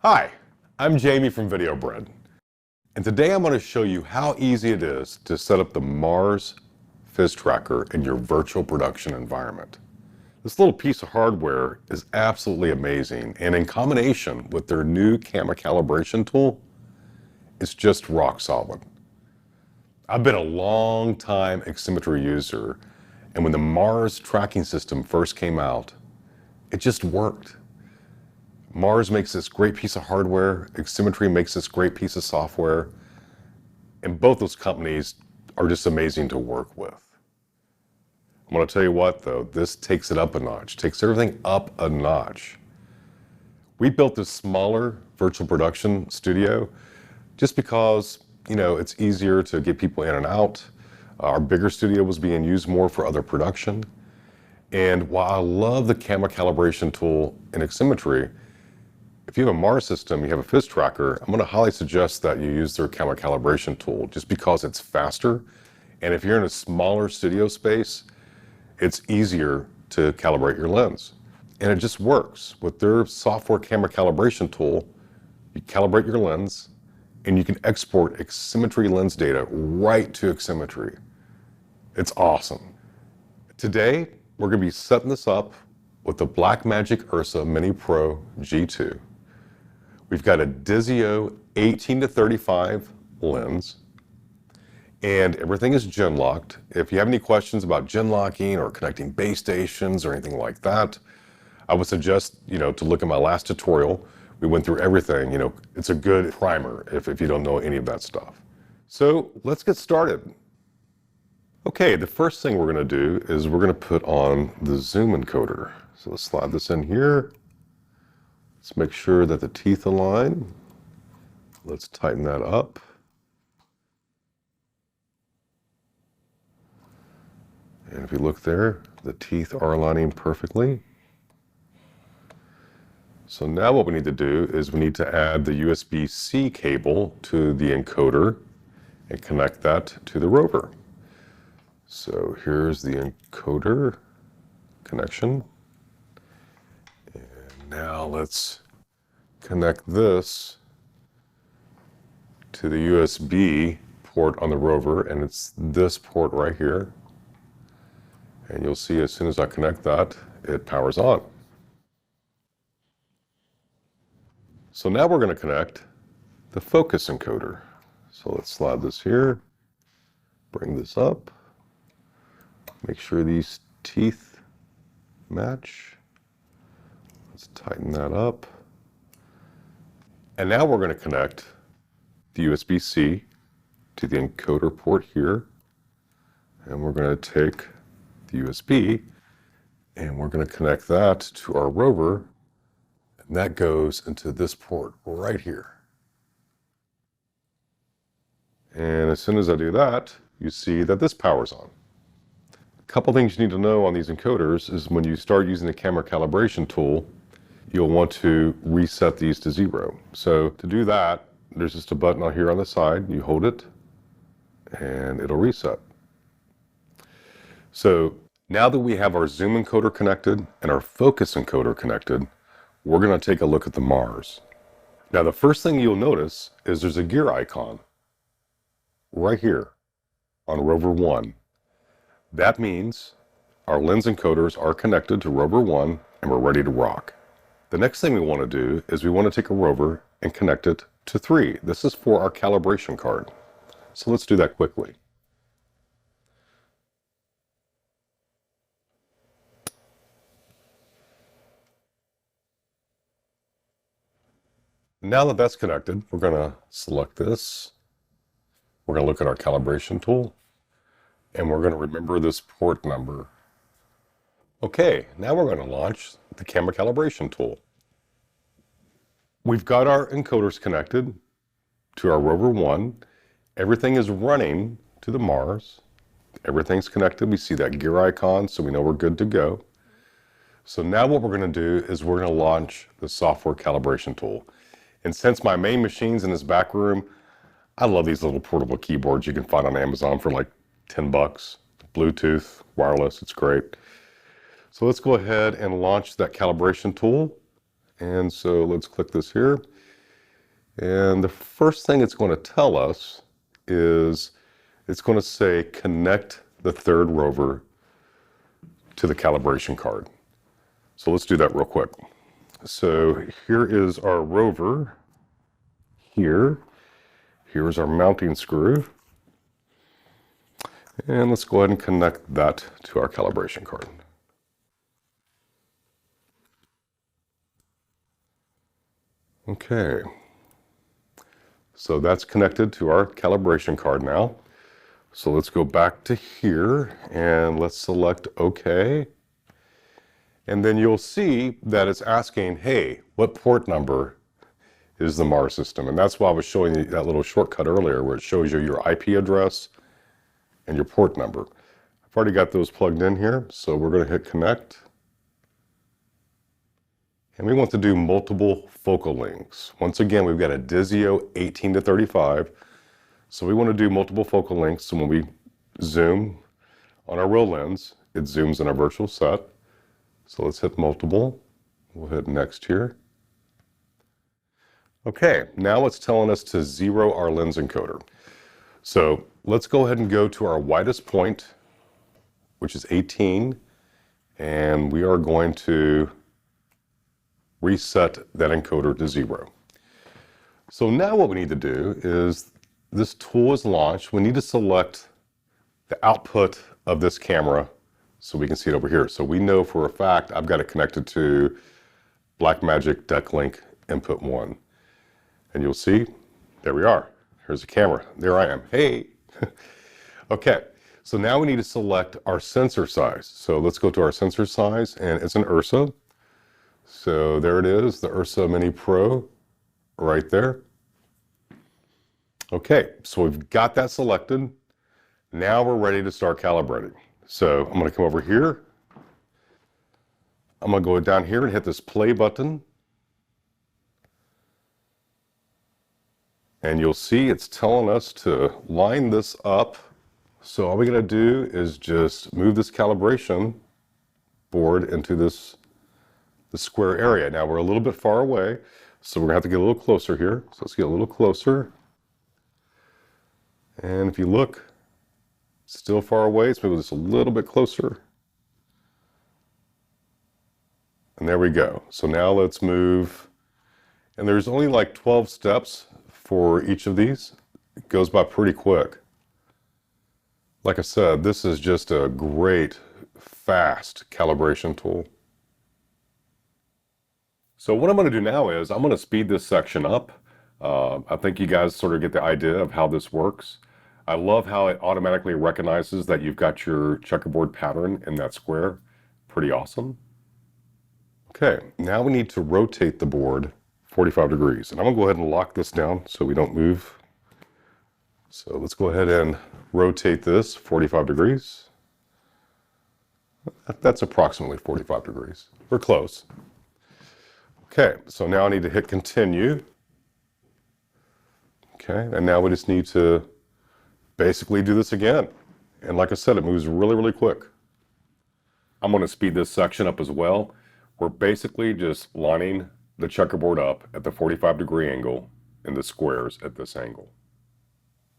Hi, I'm Jamie from VideoBread, and today I'm going to show you how easy it is to set up the Mars FIZTracker in your virtual production environment. This little piece of hardware is absolutely amazing, and in combination with their new camera calibration tool, it's just rock solid. I've been a long time Oximetry user, and when the Mars tracking system first came out, it just worked. Mars makes this great piece of hardware, Oximetry makes this great piece of software, and both those companies are just amazing to work with. I'm going to tell you what though, this takes it up a notch, takes everything up a notch. We built this smaller virtual production studio just because, it's easier to get people in and out. Our bigger studio was being used more for other production. And while I love the camera calibration tool in Oximetry, if you have a Mars system, you have a FIZTracker, I'm going to highly suggest that you use their camera calibration tool just because it's faster. And if you're in a smaller studio space, it's easier to calibrate your lens. And it just works. With their software camera calibration tool, you calibrate your lens and you can export Oximetry lens data right to Oximetry. It's awesome. Today, we're going to be setting this up with the Blackmagic Ursa Mini Pro G2. We've got a Dizio 18-35 lens, and everything is gen locked. If you have any questions about gen locking or connecting base stations or anything like that, I would suggest, to look at my last tutorial. We went through everything. It's a good primer if you don't know any of that stuff. So let's get started. Okay, the first thing we're going to do is we're going to put on the zoom encoder. So let's slide this in here. Let's make sure that the teeth align. Let's tighten that up. And if you look there, the teeth are aligning perfectly. So now what we need to do is we need to add the USB-C cable to the encoder and connect that to the rover. So here's the encoder connection. And now let's connect this to the USB port on the rover, and it's this port right here. And you'll see as soon as I connect that, it powers on. So now we're going to connect the focus encoder. So let's slide this here, bring this up, make sure these teeth match. Let's tighten that up. And now we're going to connect the USB-C to the encoder port here. And we're going to take the USB and we're going to connect that to our rover. And that goes into this port right here. And as soon as I do that, you see that this powers on. A couple things you need to know on these encoders is when you start using the camera calibration tool, you'll want to reset these to 0. So to do that, there's just a button on here on the side. You hold it and it'll reset. So now that we have our zoom encoder connected and our focus encoder connected, we're going to take a look at the Mars. Now the first thing you'll notice is there's a gear icon right here on rover 1. That means our lens encoders are connected to rover 1 and we're ready to rock. The next thing we want to do is we want to take a rover and connect it to 3. This is for our calibration card. So let's do that quickly. Now that that's connected, we're going to select this. We're going to look at our calibration tool, and we're going to remember this port number. Okay, now we're going to launch the camera calibration tool. We've got our encoders connected to our rover 1. Everything is running to the Mars. Everything's connected. We see that gear icon, so we know we're good to go. So now what we're going to do is we're going to launch the software calibration tool. And since my main machine's in this back room, I love these little portable keyboards you can find on Amazon for like 10 bucks. Bluetooth, wireless, it's great. So let's go ahead and launch that calibration tool. And so let's click this here. And the first thing it's going to tell us is it's going to say connect the third rover to the calibration card. So let's do that real quick. So here is our rover here. Here's our mounting screw. And let's go ahead and connect that to our calibration card. Okay. So that's connected to our calibration card now. So let's go back to here and let's select OK. And then you'll see that it's asking, hey, what port number is the Mars system? And that's why I was showing you that little shortcut earlier where it shows you your IP address and your port number. I've already got those plugged in here, so we're going to hit connect. And we want to do multiple focal lengths. Once again, we've got a Dizio 18 to 35. So we want to do multiple focal lengths. So when we zoom on our real lens, it zooms in our virtual set. So let's hit multiple. We'll hit next here. Okay, now it's telling us to zero our lens encoder. So let's go ahead and go to our widest point, which is 18. And we are going to reset that encoder to 0. So now what we need to do is, this tool is launched. We need to select the output of this camera so we can see it over here. So we know for a fact I've got it connected to Blackmagic Decklink input 1. And you'll see, there we are. Here's the camera. There I am. Hey! Okay, so now we need to select our sensor size. So let's go to our sensor size, and it's an Ursa. So there it is, the Ursa Mini Pro right there. Okay, so we've got that selected. Now we're ready to start calibrating. So I'm going to come over here. I'm going to go down here and hit this play button. And you'll see it's telling us to line this up. So all we got to do is just move this calibration board into the square area. Now we're a little bit far away, so we're going to have to get a little closer here. So let's get a little closer. And if you look, still far away. Let's move this a little bit closer. And there we go. So now let's move. And there's only like 12 steps for each of these. It goes by pretty quick. Like I said, this is just a great, fast calibration tool. So what I'm going to do now is I'm going to speed this section up. I think you guys sort of get the idea of how this works. I love how it automatically recognizes that you've got your checkerboard pattern in that square. Pretty awesome. Okay, now we need to rotate the board 45 degrees. And I'm going to go ahead and lock this down so we don't move. So let's go ahead and rotate this 45 degrees. That's approximately 45 degrees. We're close. Okay, so now I need to hit continue. Okay, and now we just need to basically do this again. And like I said, it moves really, really quick. I'm going to speed this section up as well. We're basically just lining the checkerboard up at the 45-degree angle and the squares at this angle.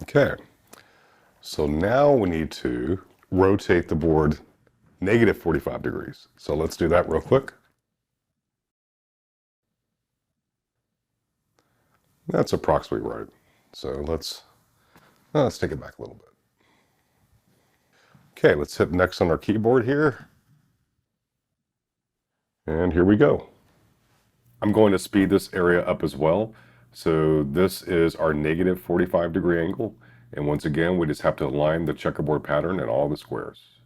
Okay, so now we need to rotate the board negative 45 degrees. So let's do that real quick. That's approximately right. So let's take it back a little bit. Okay, let's hit next on our keyboard here. And here we go. I'm going to speed this area up as well. So this is our negative 45-degree angle. And once again, we just have to align the checkerboard pattern in all the squares.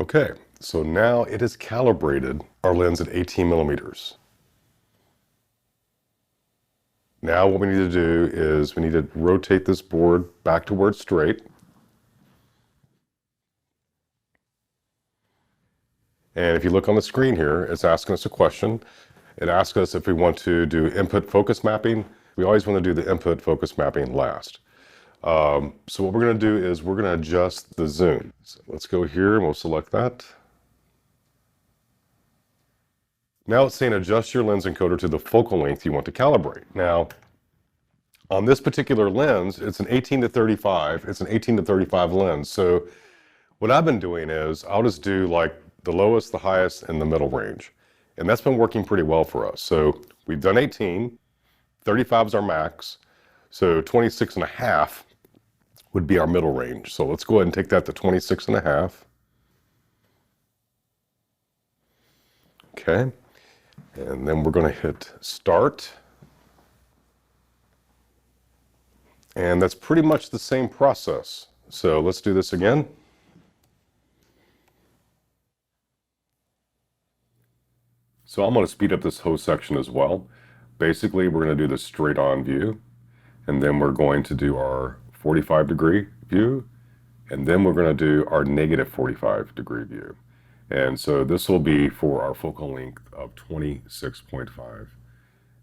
Okay, so now it has calibrated our lens at 18 millimeters. Now what we need to do is we need to rotate this board back to where it's straight. And if you look on the screen here, it's asking us a question. It asks us if we want to do input focus mapping. We always want to do the input focus mapping last. So what we're going to do is we're going to adjust the zoom. So let's go here and we'll select that. Now it's saying adjust your lens encoder to the focal length you want to calibrate. Now, on this particular lens, it's an 18 to 35. It's an 18 to 35 lens. So what I've been doing is I'll just do like the lowest, the highest, and the middle range. And that's been working pretty well for us. So we've done 18, 35 is our max. So 26 and a half would be our middle range. So let's go ahead and take that to 26 and a half. Okay. And then we're going to hit start. And that's pretty much the same process. So let's do this again. So I'm going to speed up this whole section as well. Basically, we're going to do the straight on view, and then we're going to do our 45-degree view, and then we're going to do our negative 45-degree view. And so this will be for our focal length of 26.5.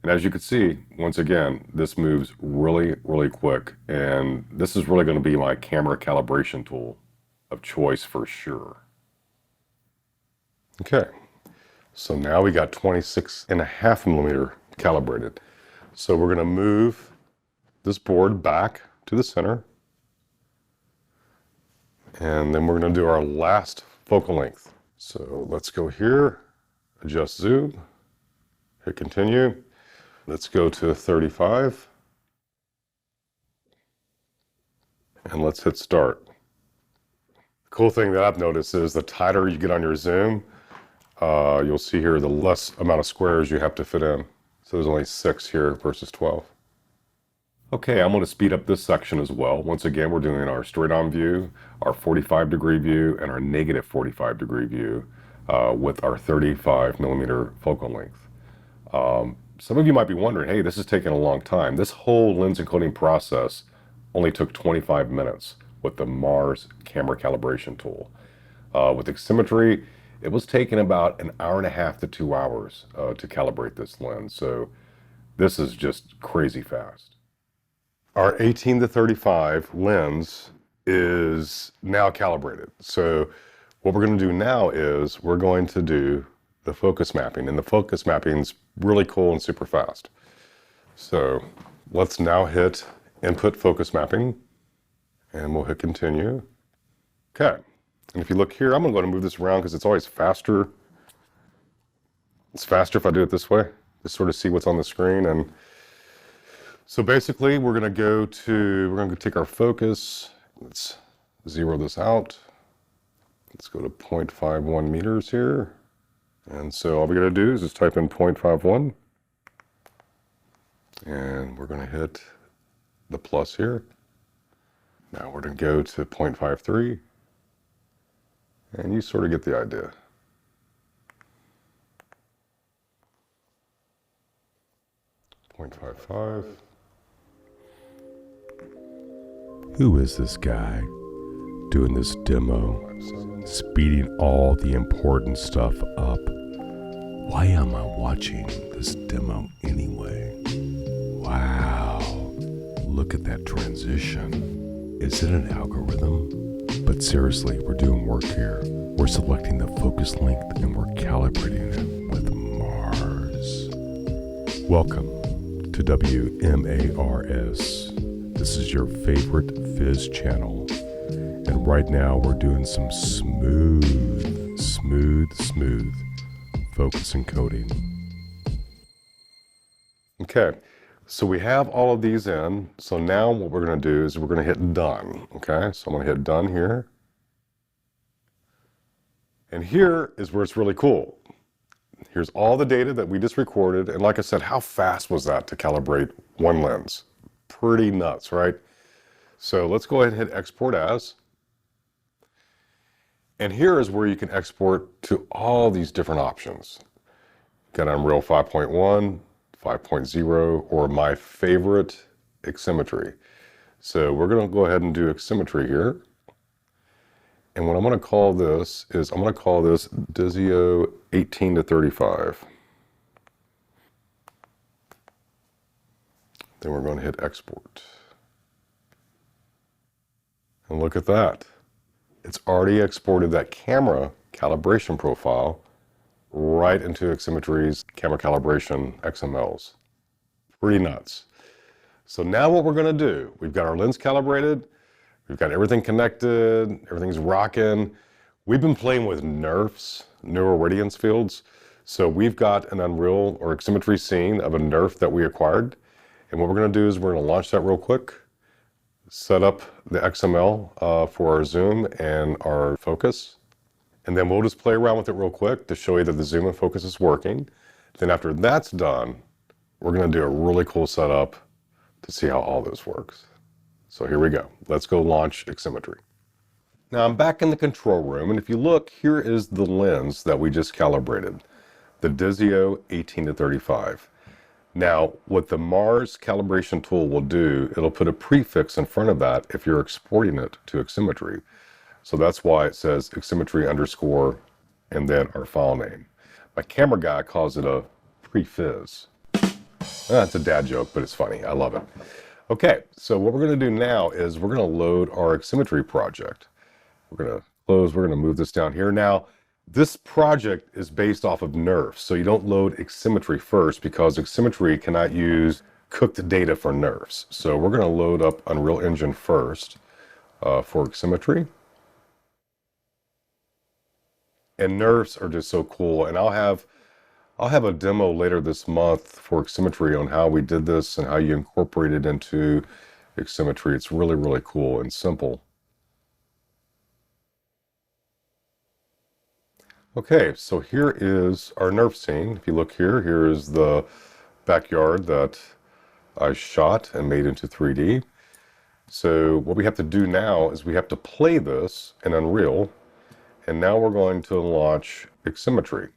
And as you can see, once again, this moves really, really quick. And this is really going to be my camera calibration tool of choice for sure. Okay, so now we got 26.5 millimeter calibrated. So we're going to move this board back to the center. And then we're going to do our last focal length. So let's go here, adjust zoom, hit continue. Let's go to 35, and let's hit start. The cool thing that I've noticed is the tighter you get on your zoom, you'll see here the less amount of squares you have to fit in. So there's only 6 here versus 12. Okay, I'm going to speed up this section as well. Once again, we're doing our straight on view, our 45-degree view, and our negative 45-degree view with our 35 millimeter focal length. Some of you might be wondering, hey, this is taking a long time. This whole lens encoding process only took 25 minutes with the Mars camera calibration tool. With Ximetry, it was taking about 1.5 hours to 2 hours to calibrate this lens. So this is just crazy fast. Our 18 to 35 lens is now calibrated. So what we're going to do now is we're going to do the focus mapping, and the focus mapping is really cool and super fast. So let's now hit input focus mapping, and we'll hit continue. Okay, and if you look here, I'm going to move this around because it's always faster. It's faster if I do it this way, to sort of see what's on the screen. And so basically we're going to take our focus. Let's zero this out. Let's go to 0.51 meters here. And so all we got to do is just type in 0.51, and we're going to hit the plus here. Now we're going to go to 0.53, and you sort of get the idea. .55. Who is this guy doing this demo, speeding all the important stuff up? Why am I watching this demo anyway? Wow, look at that transition. Is it an algorithm? But seriously, we're doing work here. We're selecting the focus length and we're calibrating it with Mars. Welcome to WMARS. This is your favorite Fizz channel. And right now we're doing some smooth focus encoding. Okay, so we have all of these in. So now what we're going to do is we're going to hit done. Okay, so I'm going to hit done here. And here is where it's really cool. Here's all the data that we just recorded. And like I said, how fast was that to calibrate one lens? Pretty nuts, right? So let's go ahead and hit export as. And here is where you can export to all these different options. Got Unreal 5.1, 5.0, or my favorite, Ximetry. So we're going to go ahead and do Ximetry here. And what I'm going to call this is, I'm going to call this Dizio 18 to 35. Then we're going to hit export. And look at that. It's already exported that camera calibration profile right into Oximetry's camera calibration XMLs. Pretty nuts. So now what we're going to do, we've got our lens calibrated, we've got everything connected, everything's rocking. We've been playing with NeRFs, neural radiance fields. So we've got an Unreal or Oximetry scene of a NeRF that we acquired. And what we're going to do is we're going to launch that real quick, set up the XML for our zoom and our focus. And then we'll just play around with it real quick to show you that the zoom and focus is working. Then after that's done, we're going to do a really cool setup to see how all this works. So here we go. Let's go launch Oximetry. Now I'm back in the control room, and if you look, here is the lens that we just calibrated, the Dizio 18-35. Now, what the Mars calibration tool will do, it'll put a prefix in front of that if you're exporting it to Oximetry. So that's why it says Oximetry _ and then our file name. My camera guy calls it a pre-fizz. It's a dad joke, but it's funny. I love it. Okay, so what we're going to do now is we're going to load our Oximetry project. We're going to close, we're going to move this down here. Now, this project is based off of NeRF, so you don't load Oximetry first because Oximetry cannot use cooked data for NeRFs. So we're going to load up Unreal Engine first for Oximetry. And NeRFs are just so cool, and I'll have a demo later this month for Oximetry on how we did this and how you incorporate it into Oximetry. It's really, really cool and simple. Okay, so here is our NeRF scene. If you look here, here is the backyard that I shot and made into 3D. So what we have to do now is we have to play this in Unreal, and now we're going to launch Oximetry.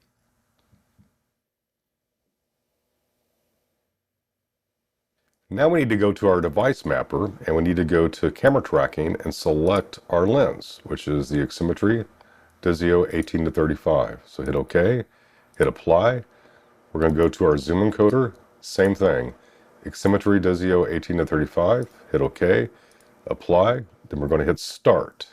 Now we need to go to our device mapper, and we need to go to camera tracking and select our lens, which is the Oximetry Dizio 18-35. So hit OK, hit apply. We're going to go to our zoom encoder, same thing. Oximetry Dizio 18-35, hit OK, apply, then we're going to hit start.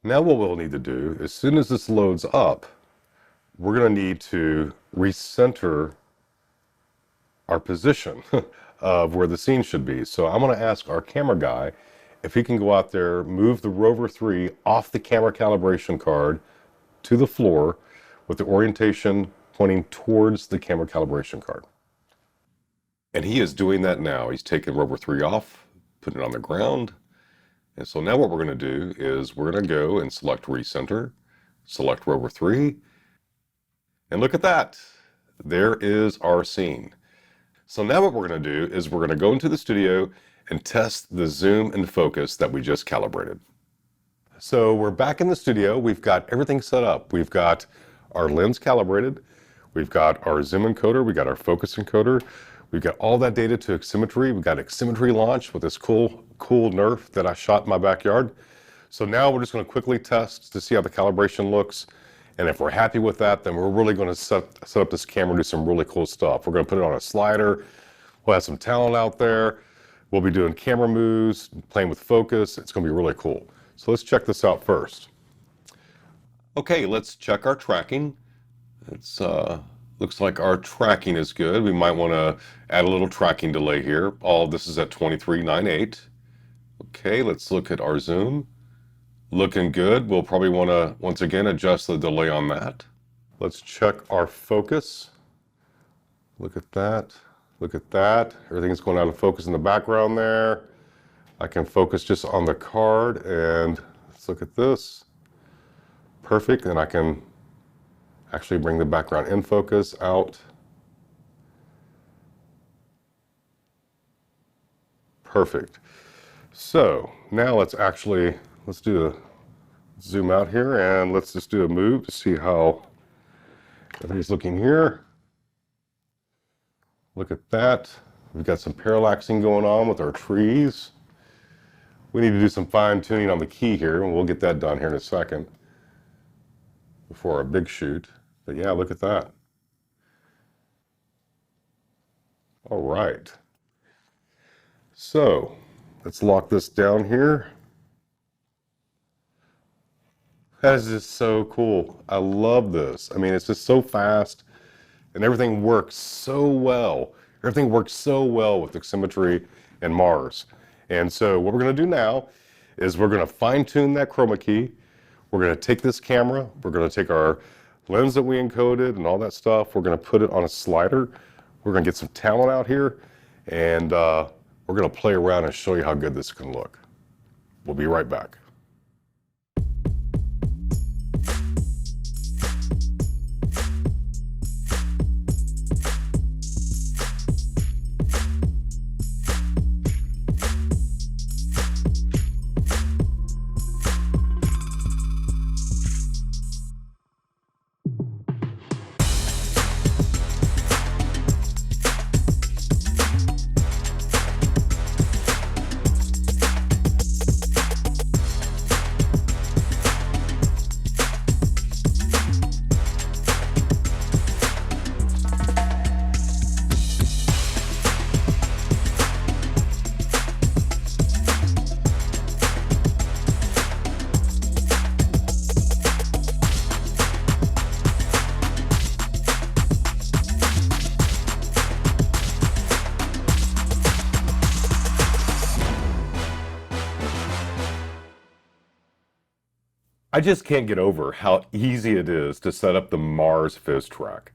Now what we'll need to do, as soon as this loads up, we're going to need to recenter our position of where the scene should be. So I'm going to ask our camera guy if he can go out there, move the Rover 3 off the camera calibration card to the floor with the orientation pointing towards the camera calibration card. And he is doing that now. He's taking Rover 3 off, putting it on the ground. And so now what we're going to do is we're going to go and select recenter, select Rover 3, and look at that. There is our scene. So now what we're going to do is we're going to go into the studio and test the zoom and focus that we just calibrated. So we're back in the studio. We've got everything set up. We've got our lens calibrated. We've got our zoom encoder. We've got our focus encoder. We've got all that data to Oximetry. We've got Oximetry launch with this cool NeRF that I shot in my backyard. So now we're just going to quickly test to see how the calibration looks. And if we're happy with that, then we're really going to set up this camera and do some really cool stuff. We're going to put it on a slider. We'll have some talent out there. We'll be doing camera moves, playing with focus. It's going to be really cool. So let's check this out first. Okay, let's check our tracking. It's looks like our tracking is good. We might want to add a little tracking delay here. All of this is at 23.98. Okay, let's look at our zoom. Looking good. We'll probably want to, once again, adjust the delay on that. Let's check our focus. Look at that. Look at that. Everything's going out of focus in the background there. I can focus just on the card, and let's look at this. Perfect. And I can actually bring the background in focus out. Perfect. So now let's do a zoom out here, and let's just do a move to see how everything's looking here. Look at that. We've got some parallaxing going on with our trees. We need to do some fine tuning on the key here, and we'll get that done here in a second before our big shoot. But yeah, look at that. All right. So let's lock this down here. That is just so cool. I love this. I mean, it's just so fast and everything works so well. Everything works so well with Oximetry and Mars. And so what we're gonna do now is we're gonna fine tune that chroma key. We're gonna take this camera, we're gonna take our lens that we encoded and all that stuff, we're gonna put it on a slider. We're gonna get some talent out here and we're gonna play around and show you how good this can look. We'll be right back. I just can't get over how easy it is to set up the Mars FIZTrack.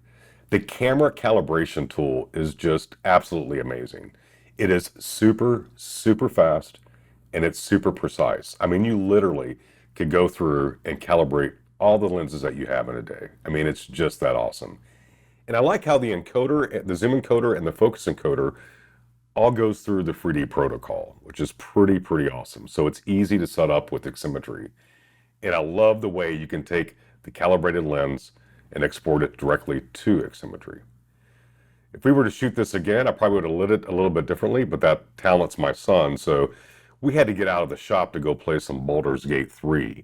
The camera calibration tool is just absolutely amazing. It is super, super fast and it's super precise. I mean, you literally could go through and calibrate all the lenses that you have in a day. I mean, it's just that awesome. And I like how the encoder, the zoom encoder and the focus encoder all goes through the 3D protocol, which is pretty awesome. So it's easy to set up with Oximetry. And I love the way you can take the calibrated lens and export it directly to Oximetry. If we were to shoot this again, I probably would have lit it a little bit differently, but that talent's my son, so we had to get out of the shop to go play some Baldur's Gate 3.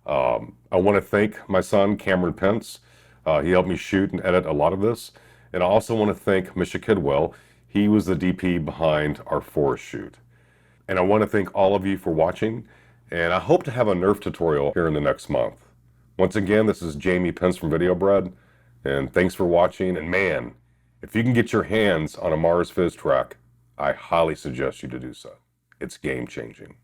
I want to thank my son, Cameron Pence. He helped me shoot and edit a lot of this. And I also want to thank Misha Kidwell. He was the DP behind our forest shoot. And I want to thank all of you for watching. And I hope to have a NeRF tutorial here in the next month. Once again, this is Jamie Pence from VideoBred, and thanks for watching. And man, if you can get your hands on a Mars FIZTrack, I highly suggest you to do so. It's game changing.